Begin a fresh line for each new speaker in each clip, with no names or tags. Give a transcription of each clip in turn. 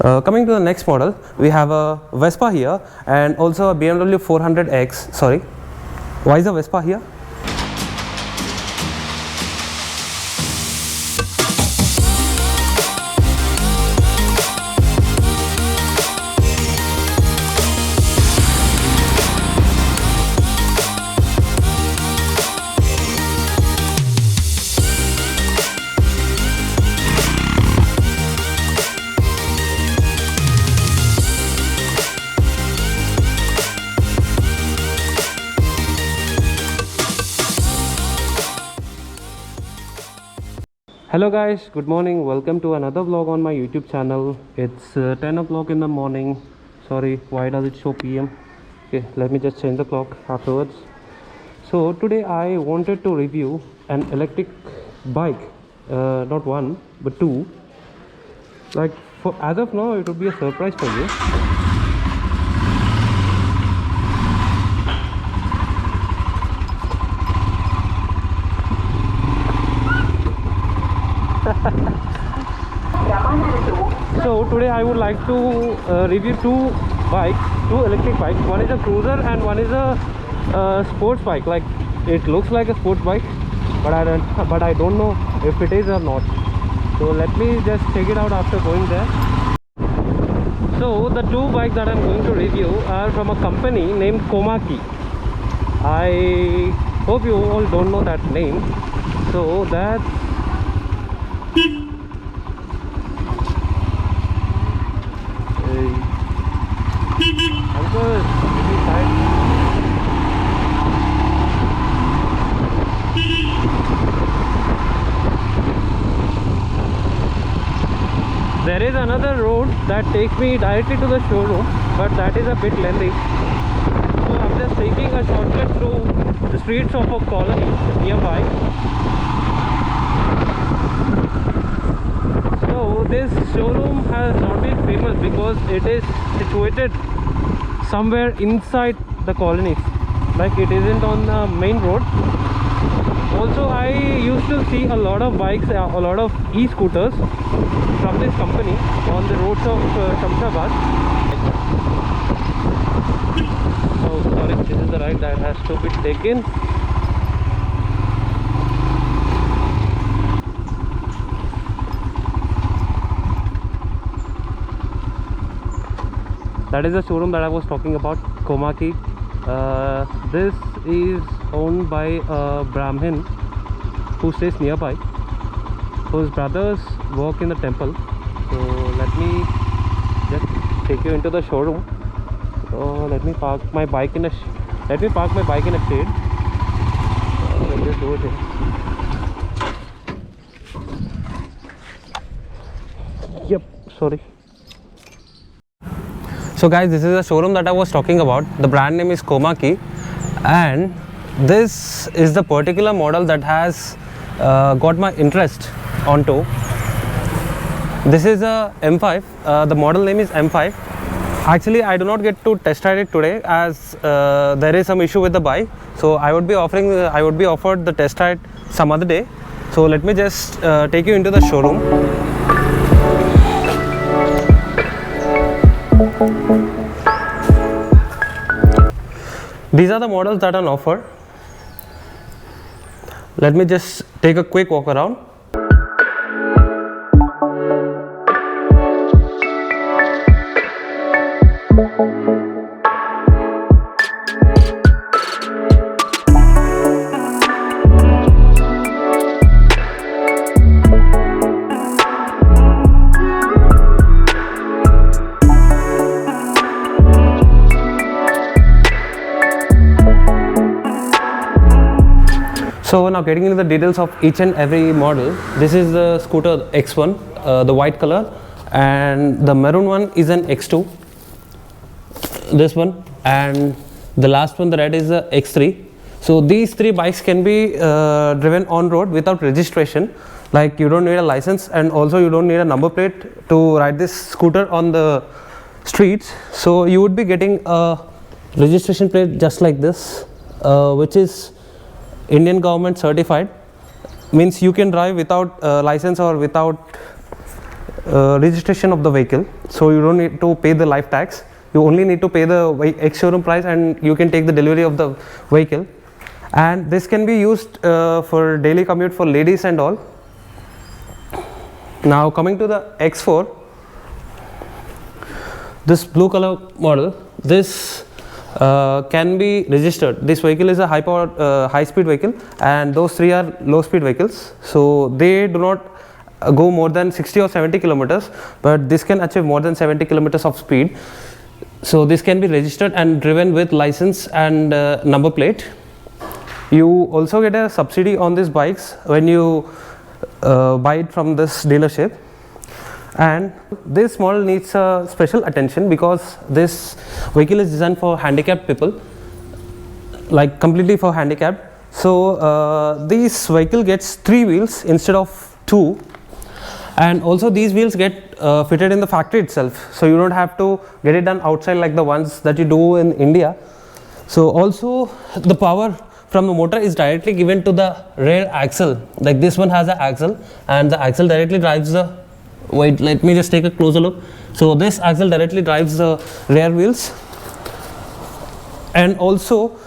Coming to the next model, we have a Vespa here and also a BMW 400X. Sorry, why is a Vespa here? Hello guys, good morning. Welcome to another vlog on my YouTube channel. It's 10 o'clock in the morning. Sorry, why does it show PM? Okay, let me just change the clock afterwards. So today I wanted to review an electric bike, not one but two. Like as of now, it would be a surprise for you. So today I would like to review two electric bikes. One is a cruiser and one is a sports bike. Like it looks like a sports bike, but I don't know if it is or not. So let me just check it out after going there. So the two bikes that I'm going to review are from a company named Komaki. I hope you all don't know that name. So that's there is another road that takes me directly to the showroom, but that is a bit lengthy. So I'm just taking a shortcut through the streets of a colony nearby. So this showroom has not been famous because it is situated somewhere inside the colonies, like it isn't on the main road. Also, I used to see a lot of bikes, a lot of e-scooters from this company on the roads of Shamshabad. Oh sorry, this is the right that has to be taken. That is the showroom that I was talking about, Komaki. This is owned by a Brahmin who stays nearby, whose brothers work in the temple. So let me just take you into the showroom. So let me park my bike in a shade. Let me just do it here. Yep, sorry. So guys, this is the showroom that I was talking about. The brand name is Komaki, and this is the particular model that has got my interest onto. This is a M5. The model name is M5. Actually, I do not get to test ride it today as there is some issue with the bike. So I would be offered the test ride some other day. So let me just take you into the showroom. These are the models that are on offer. Let me just take a quick walk around. So now getting into the details of each and every model. This is the scooter X1, the white color, and the maroon one is an X2, this one, and the last one, the red, is the X3. So these three bikes can be driven on road without registration. Like you don't need a license, and also you don't need a number plate to ride this scooter on the streets. So you would be getting a registration plate just like this, which is Indian government certified. Means you can drive without license or without registration of the vehicle, so you don't need to pay the life tax. You only need to pay the ex-showroom price and you can take the delivery of the vehicle. And this can be used for daily commute for ladies and all. Now coming to the X4, this blue color model, this can be registered. This vehicle is a high power high speed vehicle, and those three are low speed vehicles, so they do not go more than 60 or 70 kilometers, but this can achieve more than 70 kilometers of speed. So this can be registered and driven with license and number plate. You also get a subsidy on these bikes when you buy it from this dealership. And this model needs special attention because this vehicle is designed for handicapped people, like completely for handicapped. So this vehicle gets 3 wheels instead of 2, and also these wheels get fitted in the factory itself, so you don't have to get it done outside like the ones that you do in India. So also the power from the motor is directly given to the rear axle, like this one has an axle, and the axle directly drives the, wait, let me just take a closer look. So this axle directly drives the rear wheels. And also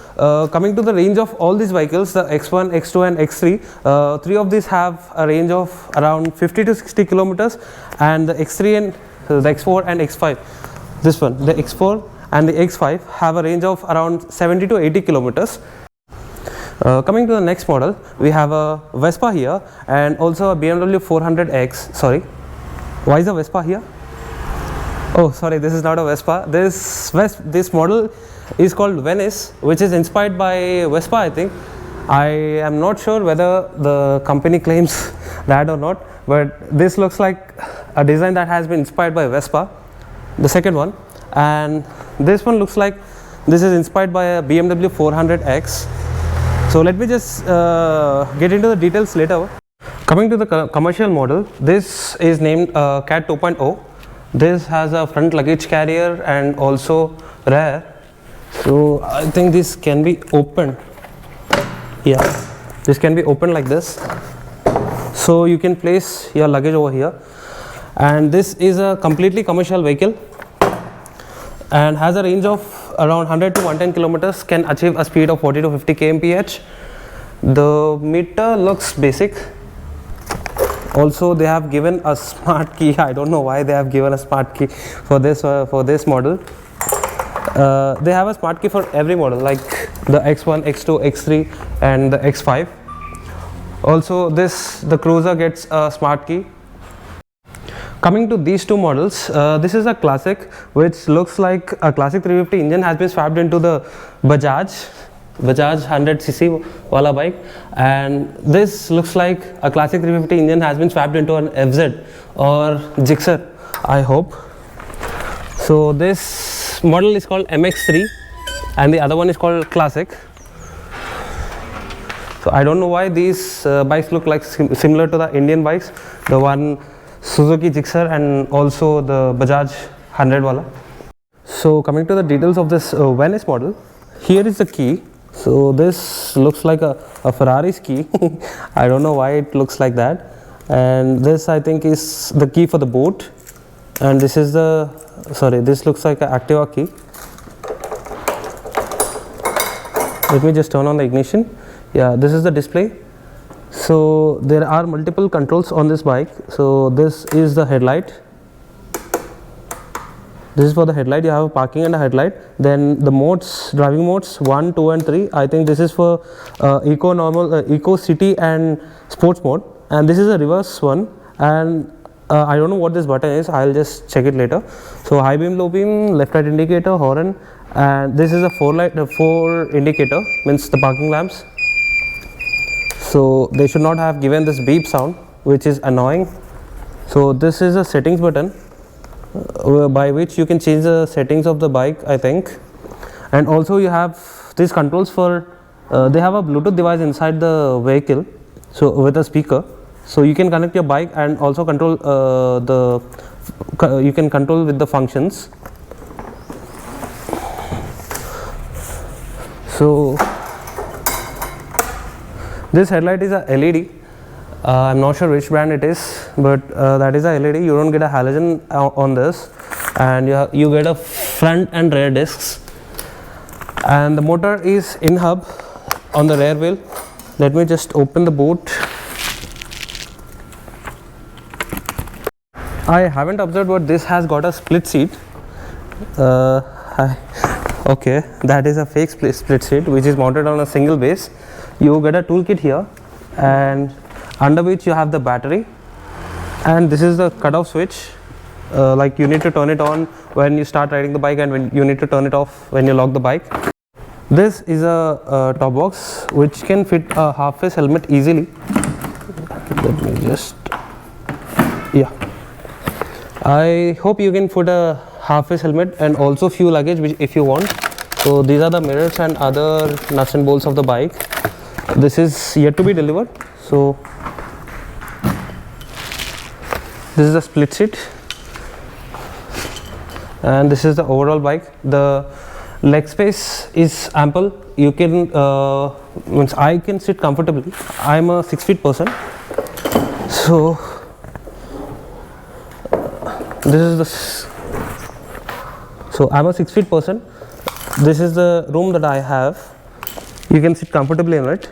coming to the range of all these vehicles, the X1, X2 and X3, 3 of these have a range of around 50 to 60 kilometers, and the X3 and the X4 and X5, this one, the X4 and the X5 have a range of around 70 to 80 kilometers. Coming to the next model, we have a Vespa here and also a BMW 400X. Sorry, why is a Vespa here? Oh sorry, this is not a Vespa. This model is called Venice, which is inspired by Vespa, I think. I am not sure whether the company claims that or not, but this looks like a design that has been inspired by Vespa, the second one. And this one looks like this is inspired by a BMW 400X. So let me just get into the details later. Coming to the commercial model, this is named CAT 2.0. This has a front luggage carrier and also rear. So I think this can be opened. Yeah, this can be opened like this. So you can place your luggage over here. And this is a completely commercial vehicle and has a range of around 100 to 110 kilometers, can achieve a speed of 40 to 50 kmph. The meter looks basic. Also they have given a smart key. I don't know why they have given a smart key for this model. They have a smart key for every model, like the X1, X2, X3 and the X5. Also the Cruiser gets a smart key. Coming to these two models, this is a classic which looks like a classic 350 engine has been swapped into the Bajaj 100cc wala bike, and this looks like a classic 350 engine has been swapped into an FZ or Gixxer, I hope. So this model is called MX3 and the other one is called Classic. So I don't know why these bikes look like similar to the Indian bikes, the one Suzuki Gixxer and also the Bajaj 100 wala. So coming to the details of this Venice model, here is the key. So this looks like a Ferrari's key. I don't know why it looks like that. And this I think is the key for the boot, and this is the, sorry, this looks like an Activa key. Let me just turn on the ignition. Yeah, this is the display. So there are multiple controls on this bike. So this is the headlight. This is for the headlight. You have a parking and a headlight. Then the modes, driving modes 1, 2 and 3. I think this is for eco, normal, eco, city and sports mode. And this is a reverse one. And I don't know what this button is. I'll just check it later. So high beam, low beam, left right indicator, horn. And this is a 4 indicator, means the parking lamps. So they should not have given this beep sound, which is annoying. So this is a settings button by which you can change the settings of the bike, I think. And also you have these controls for they have a Bluetooth device inside the vehicle, so with a speaker, so you can connect your bike and also control you can control with the functions. So this headlight is a LED I'm not sure which brand it is, but that is a LED. You don't get a halogen on this, and you get a front and rear discs, and the motor is in hub on the rear wheel. Let me just open the boot. I haven't observed, but this has got a split seat. Okay, that is a fake split seat which is mounted on a single base. You get a toolkit here, and under which you have the battery, and this is the cutoff switch. Like you need to turn it on when you start riding the bike, and when you need to turn it off when you lock the bike. This is a top box which can fit a half face helmet easily. Let me just, yeah, I hope you can put a half face helmet and also few luggage if you want. So these are the mirrors and other nuts and bolts of the bike. This is yet to be delivered. So this is the split seat, and this is the overall bike. The leg space is ample. You can means I can sit comfortably. I'm a 6 feet person, so this is the so I'm a 6 feet person. This is the room that I have. You can sit comfortably in it,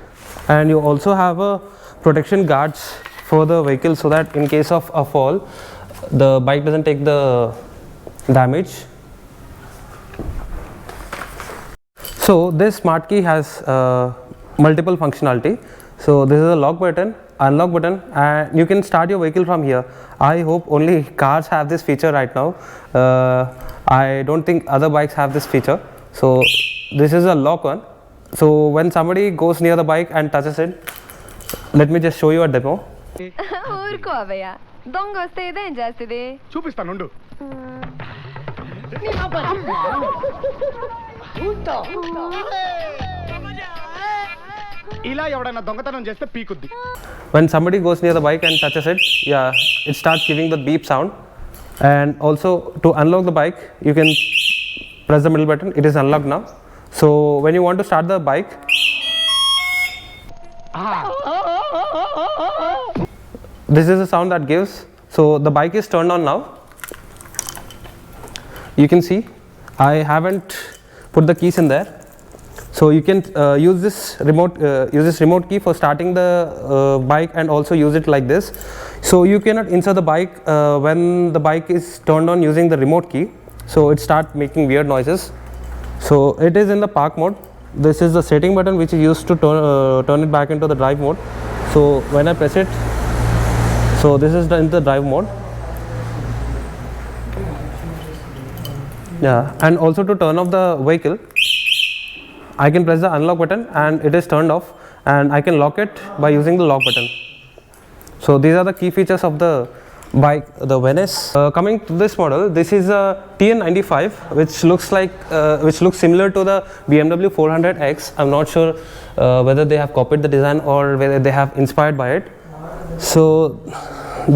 and you also have a protection guards for the vehicle, so that in case of a fall, the bike doesn't take the damage. So this smart key has multiple functionality. So this is a lock button, unlock button, and you can start your vehicle from here. I hope only cars have this feature right now. I don't think other bikes have this feature. So this is a lock one. So when somebody goes near the bike and touches it, let me just show you a demo.
ఊరుకో అవయ్య దొంగ వస్తే ఇదేం చేస్తుంది
చూపిస్తానుండు ఇలా ఎవడన్నా దొంగతనం చేస్తే పీకుద్ది.
When somebody goes near the bike and touches it, yeah, it starts giving the beep sound. And also to unlock the bike, you can press the middle button. It is unlocked now. So when you want to start the bike, this is the sound that gives. So the bike is turned on now. You can see I haven't put the keys in there. So you can use this remote key for starting the bike, and also use it like this. So you cannot insert the bike when the bike is turned on using the remote key. So it starts making weird noises. So it is in the park mode. This is the setting button which is used to turn it back into the drive mode. So when I press it, so this is in the drive mode. Yeah, and also to turn off the vehicle, I can press the unlock button and it is turned off, and I can lock it by using the lock button. So these are the key features of the bike, the Venice. Coming to this model, this is a TN95, which looks similar to the BMW 400X. I'm not sure whether they have copied the design or whether they have inspired by it. So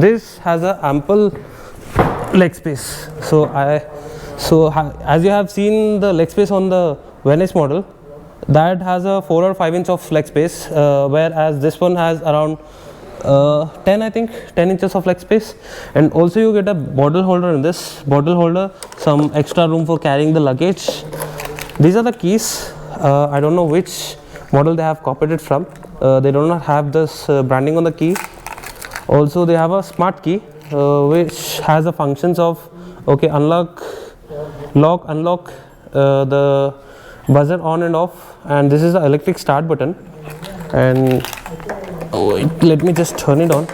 this has a ample leg space. So as you have seen the leg space on the Venice model, that has a 4 or 5 inch of leg space, whereas this one has around 10 inches of leg space. And also you get a bottle holder in this bottle holder, some extra room for carrying the luggage. These are the keys. I don't know which model they have copied it from. They do not have this branding on the key. Also they have a smart key which has the functions of unlock, lock, unlock, the buzzer on and off, and this is the electric start button. And let me just turn it on.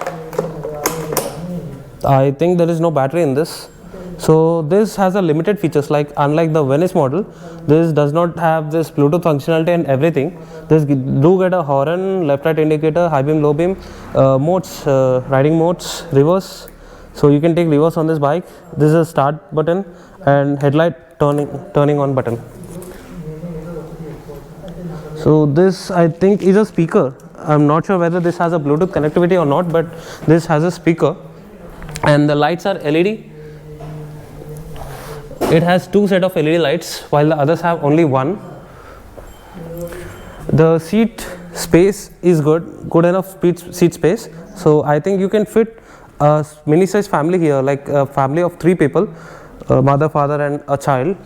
I think there is no battery in this. So this has a limited features, like unlike the Venice model, this does not have this Bluetooth functionality and everything. This do get a horn, left right indicator, high beam, low beam, modes, riding modes, reverse. So you can take reverse on this bike. This is a start button and headlight turning on button. So this I think is a speaker. I'm not sure whether this has a Bluetooth connectivity or not, but this has a speaker, and the lights are LED. It has 2 set of LED lights while the others have only one. The seat space is good enough seat space. So I think you can fit a mini size family here, like a family of 3 people, mother, father and a child.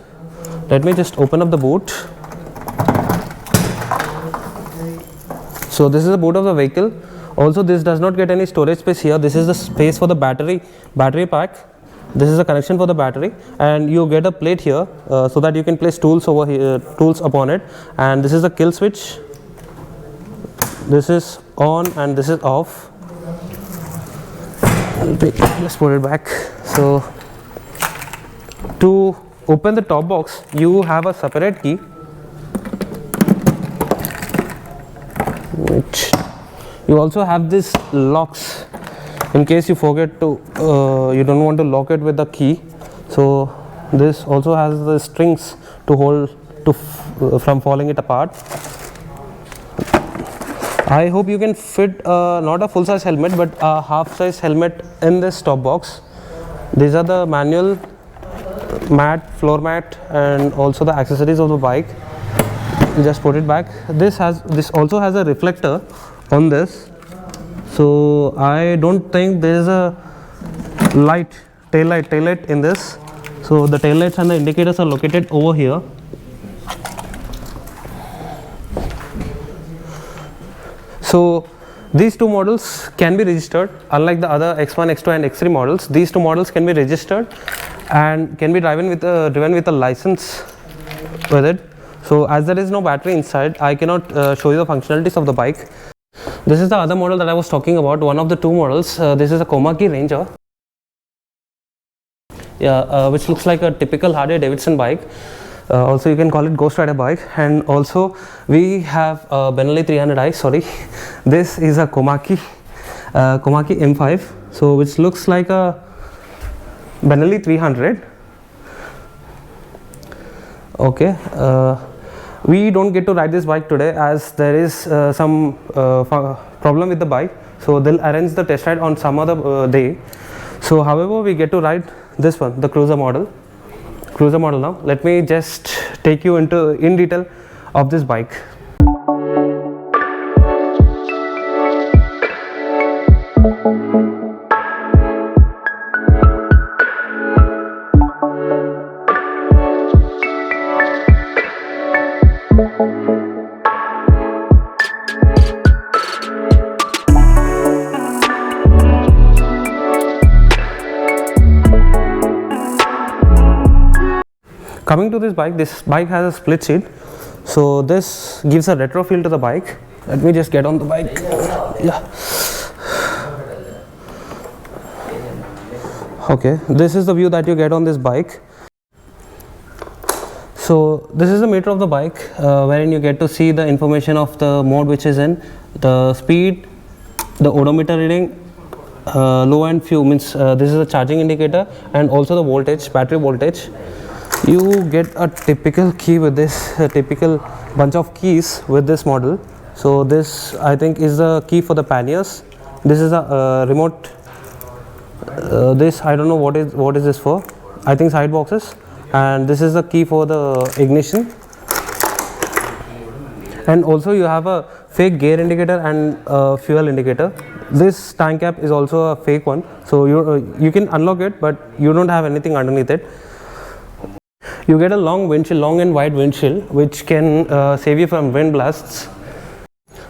Let me just open up the boot. So this is the boot of the vehicle. Also, this does not get any storage space here. This is the space for the battery pack. This is the connection for the battery, and you get a plate here so that you can place tools over here, tools upon it. And this is the kill switch. This is on and this is off. Let's put it back. So to open the top box, you have a separate key, which you also have this locks in case you forget to you don't want to lock it with the key. So this also has the strings to hold from falling it apart. I hope you can fit not a full size helmet but a half size helmet in this top box. These are the manual mat, floor mat and also the accessories of the bike. Just put it back. This also has a reflector on this, so I don't think there is a tail light in this. So the tail lights and the indicators are located over here. So these 2 models can be registered. Unlike the other X1, X2 and X3 models, these 2 models can be registered and can be driven with a license with it. So as there is no battery inside, I cannot show you the functionalities of the bike. This is the other model that I was talking about, one of the 2 models. This is a Komaki Ranger, which looks like a typical Harley Davidson bike. Also you can call it Ghost Rider bike. And also we have Benelli 300i, sorry. This is a Komaki M5, so which looks like a Benelli 300. Okay. We don't get to ride this bike today as there is some problem with the bike, so they'll arrange the test ride on some other day. So however, we get to ride this one, the cruiser model now. Let me just take you in detail of this bike. Coming to this bike has a split seat, so this gives a retro feel to the bike. Let me just get on the bike. Yeah. Okay, this is the view that you get on this bike. So this is the meter of the bike, wherein you get to see the information of the mode which is in, the speed, the odometer reading, low and few means this is a charging indicator, and also the voltage, battery voltage. You get a typical key with this, a typical bunch of keys with this model. So this I think is the key for the panniers. This is a remote. This I don't know what is this for. I think side boxes. And this is the key for the ignition. And also you have a fake gear indicator and a fuel indicator. This tank cap is also a fake one. So you can unlock it, but you don't have anything underneath it. You get a long and wide windshield, which can save you from wind blasts.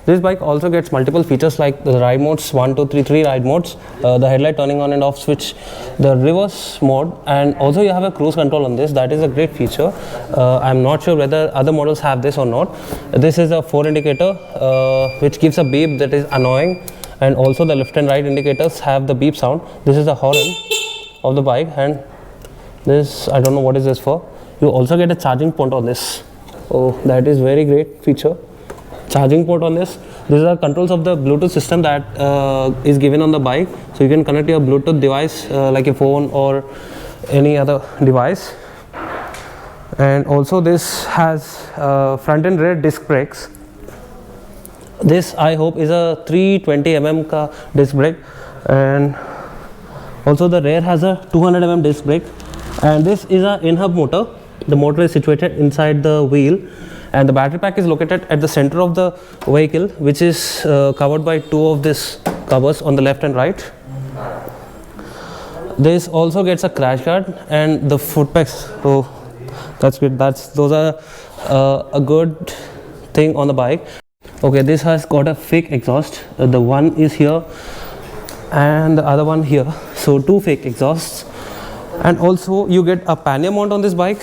This bike also gets multiple features like the ride modes, 1, 2, 3, 3 ride modes, the headlight turning on and off switch, the reverse mode, and also you have a cruise control on this. That is a great feature. I'm not sure whether other models have this or not. This is a 4 indicator which gives a beep that is annoying, and also the left and right indicators have the beep sound. This is the horn of the bike, and this I don't know what is this for. You also get a charging port on this. Oh, that is very great feature. Charging port on this. These are controls of the Bluetooth system that is given on the bike. So you can connect your Bluetooth device like a phone or any other device. And also this has front and rear disc brakes. This I hope is a 320 ka disc brake, and also the rear has a 200 disc brake. And this is a in-hub motor. The motor is situated inside the wheel, and the battery pack is located at the center of the vehicle, which is covered by two of these covers on the left and right. This also gets a crash guard and the foot pegs. Oh, that's good. Those are a good thing on the bike. Okay, this has got a fake exhaust. The one is here and the other one here. So two fake exhausts. And also you get a pannier mount on this bike.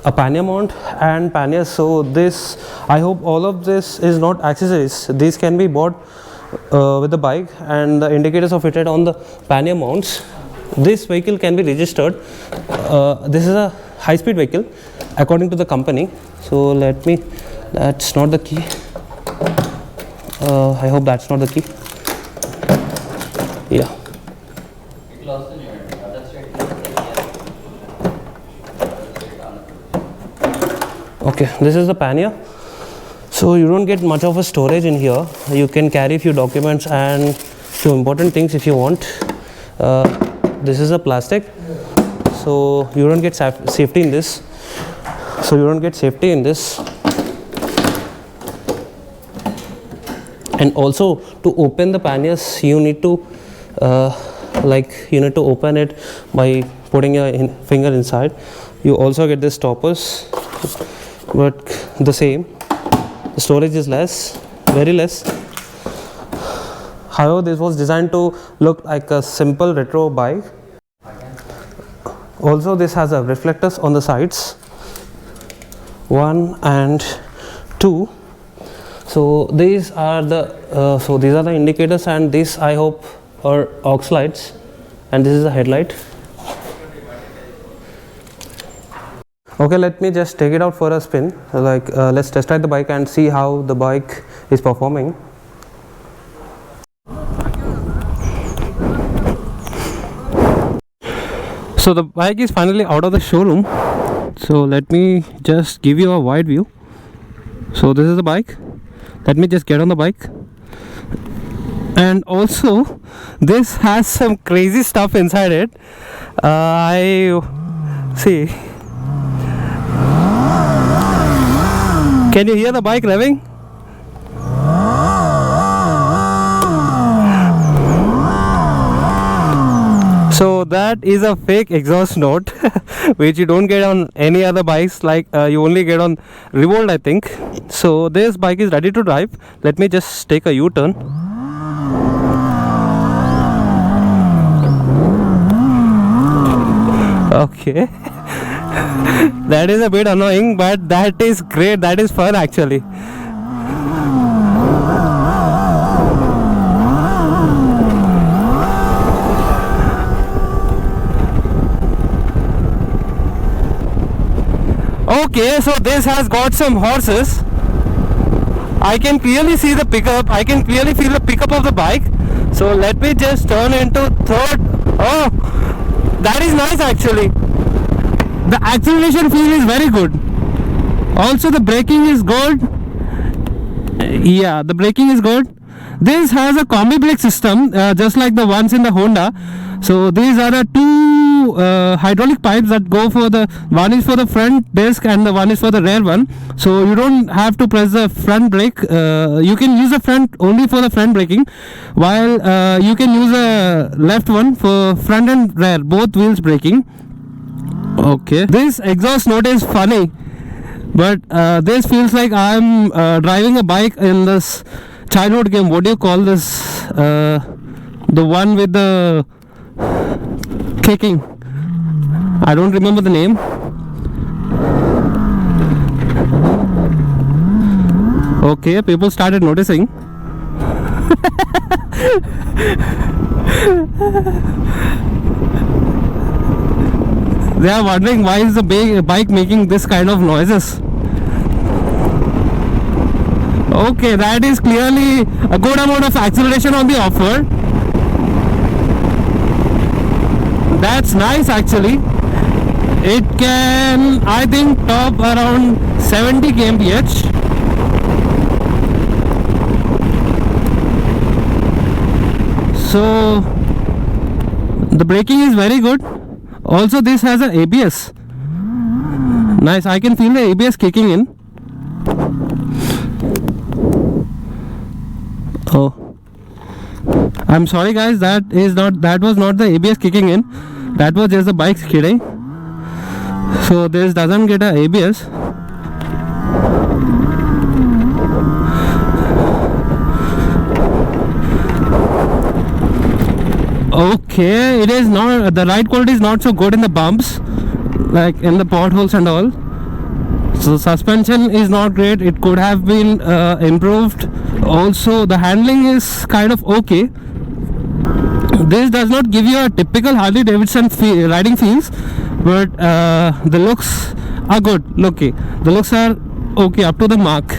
A pannier mount and panniers. So this, I hope all of this is not accessories. These can be bought with the bike, and the indicators are fitted on the pannier mounts. This vehicle can be registered. This is a high-speed vehicle according to the company. So let me, that's not the key. I hope that's not the key. Yeah. Okay, this is the pannier. So you don't get much of a storage in here. You can carry a few documents and few important things if you want. This is a plastic, so you don't get safety in this. And also to open the panniers, you need to open it by putting your finger inside. You also get the stoppers, but the same. The storage is less, very less. However, this was designed to look like a simple retro bike. Also, this has a reflectors on the sides, 1 and 2. So these are the indicators, and these I hope are aux lights, and this is the headlight. Okay, let me just take it out for a spin. Let's test ride the bike and see how the bike is performing. So the bike is finally out of the showroom. So let me just give you a wide view. So this is the bike. Let me just get on the bike. And also this has some crazy stuff inside it. See. Can you hear the bike revving? So that is a fake exhaust note which you don't get on any other bikes, like you only get on Revolt, I think. So this bike is ready to drive. Let me just take a U-turn. Okay. That is a bit annoying, but that is great. That is fun actually. Okay, so this has got some horses. I can clearly see the pickup. I can clearly feel the pickup of the bike. So let me just turn into third. Oh, that is nice actually. The acceleration feel is very good. Also the braking is good. Yeah, the braking is good. This has a combi brake system, just like the ones in the Honda. So these are the two hydraulic pipes that go for the, one is for the front disc and the one is for the rear one. So you don't have to press the front brake. You can use the front only for the front braking, while you can use a left one for front and rear, both wheels braking. Okay, this exhaust note is funny, but this feels like I'm driving a bike in this childhood game. What do you call this? The one with the kicking. I don't remember the name. Okay, people started noticing. They are wondering why is the bike making this kind of noises. Okay, that is clearly a good amount of acceleration on the offer. That's nice actually. It can, I think, top around 70 kmph. So the braking is very good. Also this has an ABS. Nice. I can feel the ABS kicking in. Oh, I'm sorry guys, that was not the ABS kicking in. That was just the bike skidding. So this doesn't get a ABS. Okay, it is not, the ride quality is not so good in the bumps, like in the potholes and all. So suspension is not great. It could have been improved. Also the handling is kind of okay. This does not give you a typical Harley Davidson riding feels, but the looks are good. Okay, the looks are okay, up to the mark.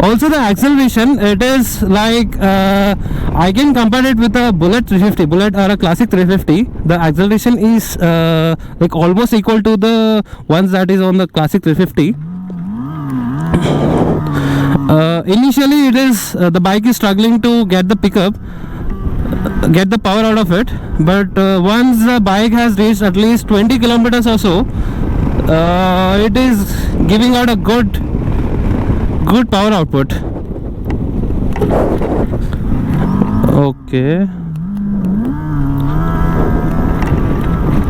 Also the acceleration, it is like I can compare it with a Bullet 350, Bullet or a Classic 350. The acceleration is like almost equal to the ones that is on the Classic 350. Initially it is the bike is struggling to get the pickup, get the power out of it, but once the bike has reached at least 20 kilometers or so, it is giving out a good power output.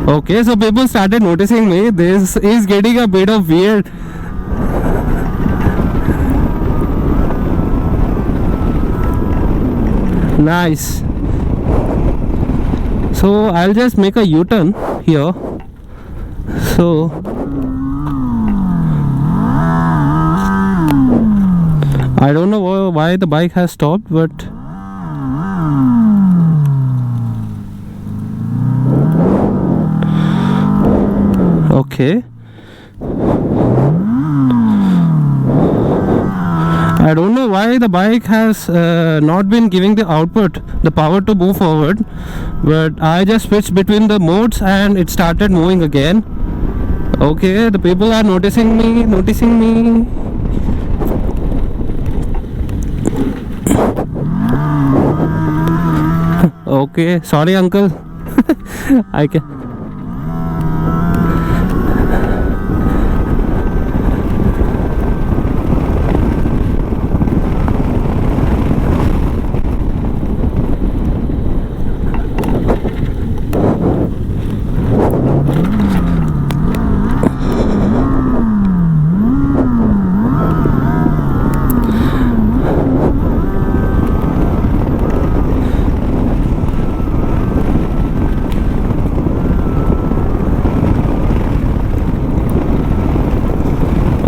Okay, so people started noticing me. This is getting a bit of weird. Nice. So I'll just make a U-turn here. So I don't know why the bike has stopped, but okay. I don't know why the bike has not been giving the output, the power to move forward, but I just switched between the modes and it started moving again. Okay, the people are noticing me. Okay, sorry uncle. I can.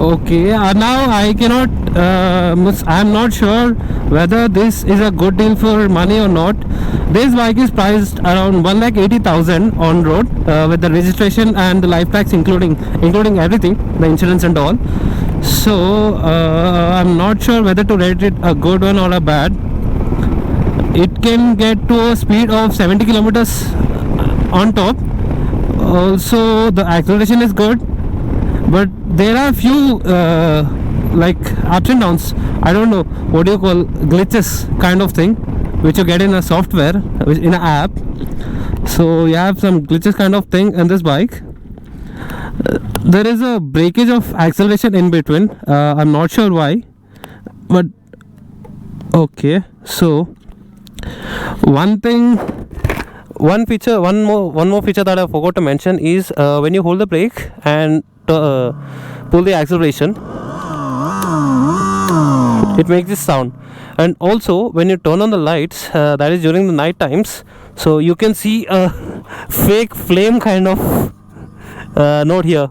Okay, now I cannot, I'm not sure whether this is a good deal for money or not. This bike is priced around 1,80,000 on road with the registration and the life tax including everything, the insurance and all. So I'm not sure whether to rate it a good one or a bad. It can get to a speed of 70 kilometers on top. Also the acceleration is good, but there are few like ups and downs. I don't know what do you call, glitches kind of thing, which you get in a software, in an app. So you have some glitches kind of thing in this bike. There is a breakage of acceleration in between. I'm not sure why, but okay. So one more feature that I forgot to mention is when you hold the brake and pull the acceleration, it makes this sound. And also when you turn on the lights, that is during the night times, so you can see a fake flame kind of note here.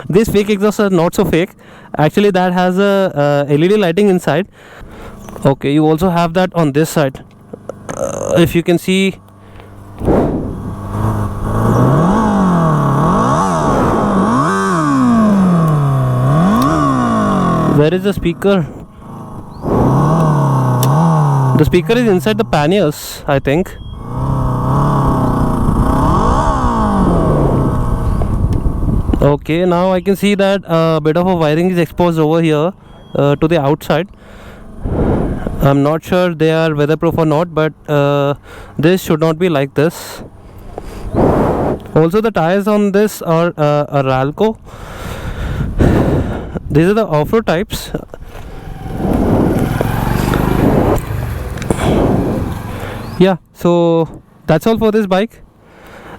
These fake exhausts are not so fake. Actually that has a LED lighting inside. Okay, you also have that on this side. If you can see, where is the speaker? The speaker is inside the panniers, I think. Okay, now I can see that a bit of a wiring is exposed over here to the outside. I'm not sure they are weatherproof or not, but this should not be like this. Also the tires on this are a Ralco. These are the off-road types. Yeah, so that's all for this bike.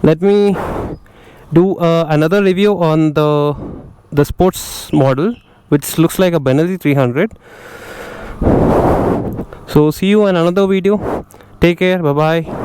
Let me do another review on the sports model, which looks like a Benelli 300. So see you in another video. Take care. Bye bye.